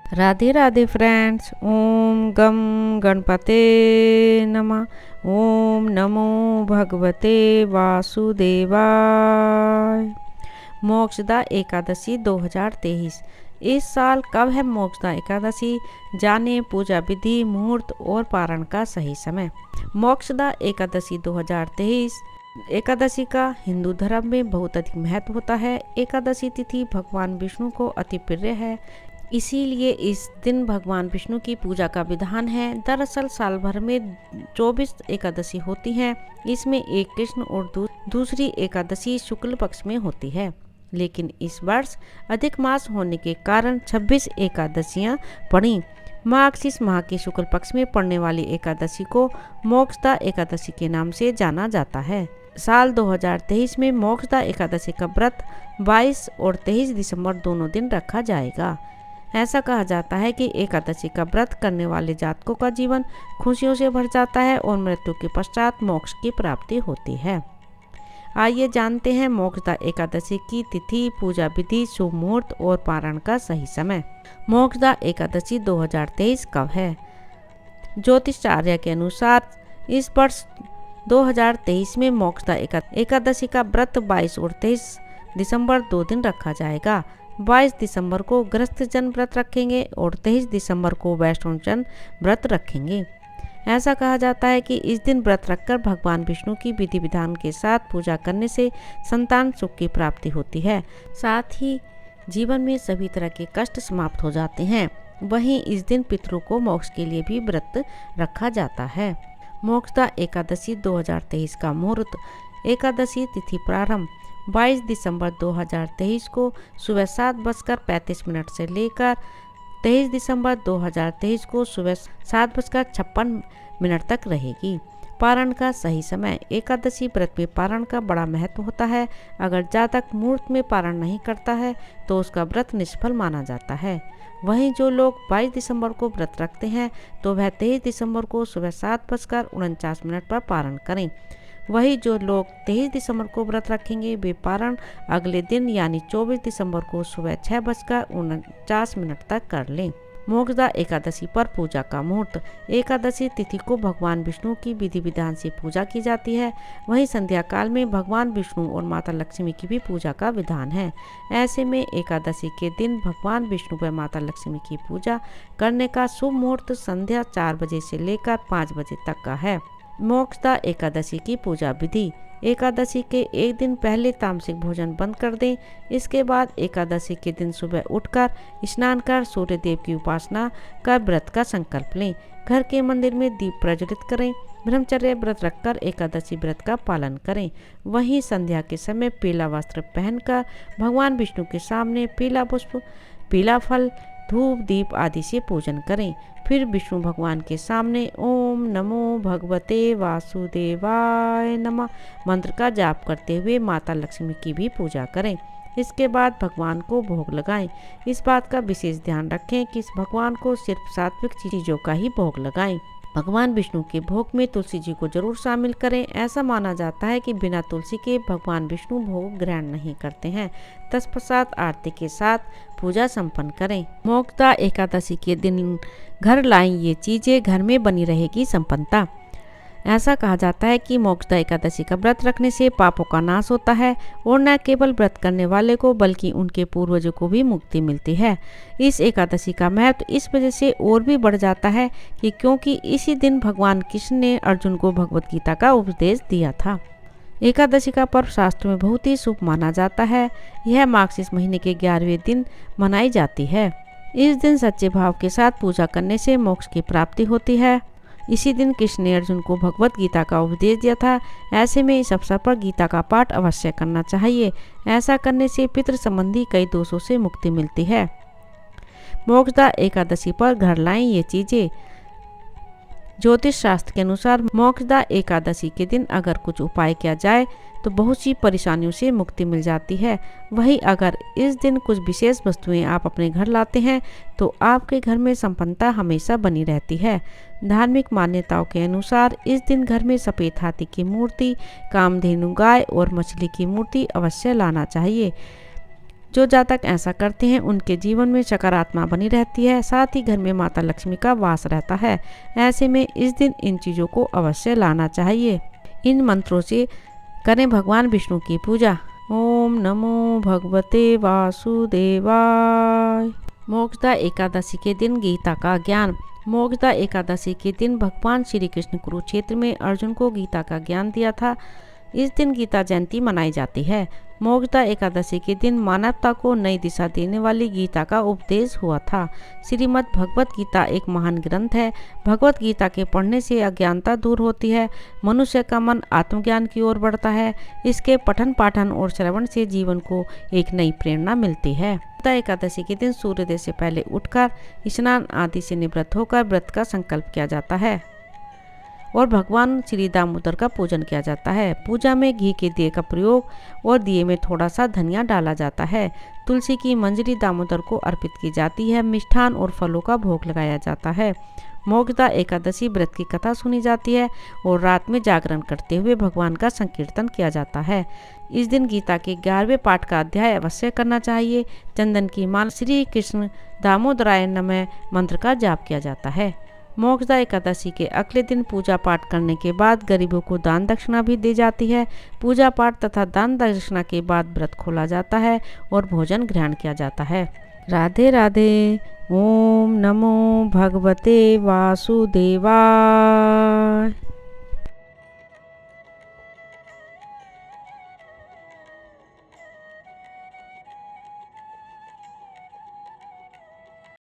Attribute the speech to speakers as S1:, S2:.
S1: Radhe Radhe friends. ओम गम गणपते नमः। ओम नमो भगवते वासुदेवाय। मोक्षदा एकादशी 2023। इस साल कब है मोक्षदा एकादशी? जाने पूजा विधि, मुहूर्त और पारण का सही समय। मोक्षदा एकादशी 2023 एकादशी का हिंदू धर्म में बहुत अधिक महत्व होता है। एकादशी तिथि भगवान विष्णु को अति प्रिय है, इसीलिए इस दिन भगवान विष्णु की पूजा का विधान है। दरअसल साल भर में 24 एकादशी होती हैं। इसमें एक कृष्ण और दूसरी एकादशी शुक्ल पक्ष में होती है, लेकिन इस वर्ष अधिक मास होने के कारण 26 एकादशियां पड़ी। मार्गशीर्ष माह के शुक्ल पक्ष में पड़ने वाली एकादशी को मोक्षदा एकादशी के नाम से जाना जाता है। साल 2023 में मोक्षदा एकादशी का व्रत 22 और 23 दिसंबर दोनों दिन रखा जाएगा। ऐसा कहा जाता है कि एकादशी का व्रत करने वाले जातकों का जीवन खुशियों से भर जाता है और मृत्यु के पश्चात मोक्ष की प्राप्ति होती है। आइए जानते हैं मोक्षदा एकादशी की तिथि, पूजा विधि, शुभ मुहूर्त और पारण का सही समय। मोक्षदा एकादशी 2023 कब है? ज्योतिषाचार्य के अनुसार इस वर्ष 2023 में मोक्षदा एकादशी का व्रत 22 और 23 दिसंबर 2 दिन रखा जाएगा। 22 दिसंबर को गृहस्थ जन व्रत रखेंगे और 23 दिसंबर को वैष्णव जन व्रत रखेंगे। ऐसा कहा जाता है कि इस दिन व्रत रखकर भगवान विष्णु की विधि विधान के साथ पूजा करने से संतान सुख की प्राप्ति होती है, साथ ही जीवन में सभी तरह के कष्ट समाप्त हो जाते हैं। वहीं इस दिन पितरों को मोक्ष के लिए भी व्रत रखा जाता है। मोक्षदा एकादशी 2023 का मुहूर्त। एकादशी तिथि प्रारंभ 22 दिसंबर 2023 को सुबह 7:35 से लेकर 23 दिसंबर 2023 को सुबह 7:56 तक रहेगी। पारण का सही समय। एकादशी व्रत में पारण का बड़ा महत्व होता है। अगर जातक मुहूर्त में पारण नहीं करता है तो उसका व्रत निष्फल माना जाता है। वहीं जो लोग 22 दिसंबर को व्रत रखते हैं तो वह 23 दिसंबर को सुबह 7:49 पर पारण करें। वही जो लोग 23 दिसंबर को व्रत रखेंगे वे पारण अगले दिन यानी 24 दिसंबर को सुबह 6:49 तक कर लें। मोक्षदा एकादशी पर पूजा का मुहूर्त। एकादशी तिथि को भगवान विष्णु की विधि विधान से पूजा की जाती है। वहीं संध्या काल में भगवान विष्णु और माता लक्ष्मी की भी पूजा का विधान है। ऐसे में एकादशी के दिन भगवान विष्णु व माता लक्ष्मी की पूजा करने का शुभ मुहूर्त संध्या 4 बजे से लेकर 5 बजे तक का है। मोक्षदा एकादशी की पूजा विधि। एकादशी के एक दिन पहले तामसिक भोजन बंद कर दें। इसके बाद एकादशी के दिन सुबह उठकर स्नान कर सूर्य देव की उपासना कर व्रत का संकल्प लें। घर के मंदिर में दीप प्रज्वलित करें। ब्रह्मचर्य व्रत रखकर एकादशी व्रत का पालन करें। वहीं संध्या के समय पीला वस्त्र पहनकर भगवान विष्णु के सामने पीला पुष्प, पीला फल, धूप, दीप आदि से पूजन करें। फिर विष्णु भगवान के सामने ओम नमो भगवते वासुदेवाय नमः मंत्र का जाप करते हुए माता लक्ष्मी की भी पूजा करें। इसके बाद भगवान को भोग लगाएं। इस बात का विशेष ध्यान रखें कि इस भगवान को सिर्फ सात्विक चीजों का ही भोग लगाएं। भगवान विष्णु के भोग में तुलसी जी को जरूर शामिल करें। ऐसा माना जाता है कि बिना तुलसी के भगवान विष्णु भोग ग्रहण नहीं करते हैं। तत्पश्चात आरती के साथ पूजा संपन्न करें। मोक्षदा एकादशी के दिन घर लाएं ये चीजें, घर में बनी रहेगी संपन्नता। ऐसा कहा जाता है कि मोक्षदा एकादशी का व्रत रखने से पापों का नाश होता है और न केवल व्रत करने वाले को बल्कि उनके पूर्वजों को भी मुक्ति मिलती है। इस एकादशी का महत्व इस वजह से और भी बढ़ जाता है कि क्योंकि इसी दिन भगवान कृष्ण ने अर्जुन को भगवत गीता का उपदेश दिया था। एकादशी का पर्व शास्त्र में बहुत ही शुभ माना जाता है। यह मार्गशीर्ष महीने के 11वें दिन मनाई जाती है। इस दिन सच्चे भाव के साथ पूजा करने से मोक्ष की प्राप्ति होती है। इसी दिन कृष्ण ने अर्जुन को भगवत गीता का उपदेश दिया था। ऐसे में इस अवसर पर गीता का पाठ अवश्य करना चाहिए। ऐसा करने से पितृ संबंधी कई दोषों से मुक्ति मिलती है। मोक्षदा एकादशी पर घर लाएं ये चीजें। ज्योतिष शास्त्र के अनुसार मोक्षदा एकादशी के दिन अगर कुछ उपाय किया जाए तो बहुत सी परेशानियों से मुक्ति मिल जाती है। वहीं अगर इस दिन कुछ विशेष वस्तुएं आप अपने घर लाते हैं तो आपके घर में संपन्नता हमेशा बनी रहती है। धार्मिक मान्यताओं के अनुसार इस दिन घर में सफेद हाथी की मूर्ति, कामधेनु गाय और मछली की मूर्ति अवश्य लाना चाहिए। जो जातक ऐसा करते हैं उनके जीवन में सकारात्मकता बनी रहती है, साथ ही घर में माता लक्ष्मी का वास रहता है। ऐसे में इस दिन इन चीज़ों को अवश्य लाना चाहिए। इन मंत्रों से करें भगवान विष्णु की पूजा। ओम नमो भगवते वासुदेवाय। मोक्षदा एकादशी के दिन गीता का ज्ञान। मोक्षदा एकादशी के दिन भगवान श्री कृष्ण कुरुक्षेत्र में अर्जुन को गीता का ज्ञान दिया था। इस दिन गीता जयंती मनाई जाती है। मोक्षदा एकादशी के दिन मानवता को नई दिशा देने वाली गीता का उपदेश हुआ था। श्रीमद् भगवत गीता एक महान ग्रंथ है। भगवत गीता के पढ़ने से अज्ञानता दूर होती है, मनुष्य का मन आत्मज्ञान की ओर बढ़ता है। इसके पठन पाठन और श्रवण से जीवन को एक नई प्रेरणा मिलती है। मोक्षदा एकादशी के दिन सूर्योदय से पहले उठकर स्नान आदि से निवृत्त होकर व्रत का संकल्प किया जाता है और भगवान श्री दामोदर का पूजन किया जाता है। पूजा में घी के दिए का प्रयोग और दिए में थोड़ा सा धनिया डाला जाता है। तुलसी की मंजरी दामोदर को अर्पित की जाती है। मिष्ठान और फलों का भोग लगाया जाता है। मोक्षदा एकादशी व्रत की कथा सुनी जाती है और रात में जागरण करते हुए भगवान का संकीर्तन किया जाता है। इस दिन गीता के 11वें पाठ का अध्याय अवश्य करना चाहिए। चंदन की माला श्री कृष्ण दामोदराय नमः मंत्र का जाप किया जाता है। मोक्षदा एकादशी के अगले दिन पूजा पाठ करने के बाद गरीबों को दान दक्षिणा भी दी जाती है। पूजा पाठ तथा दान दक्षिणा के बाद व्रत खोला जाता है और भोजन ग्रहण किया जाता है। राधे राधे। ओम नमो भगवते वासुदेवाय।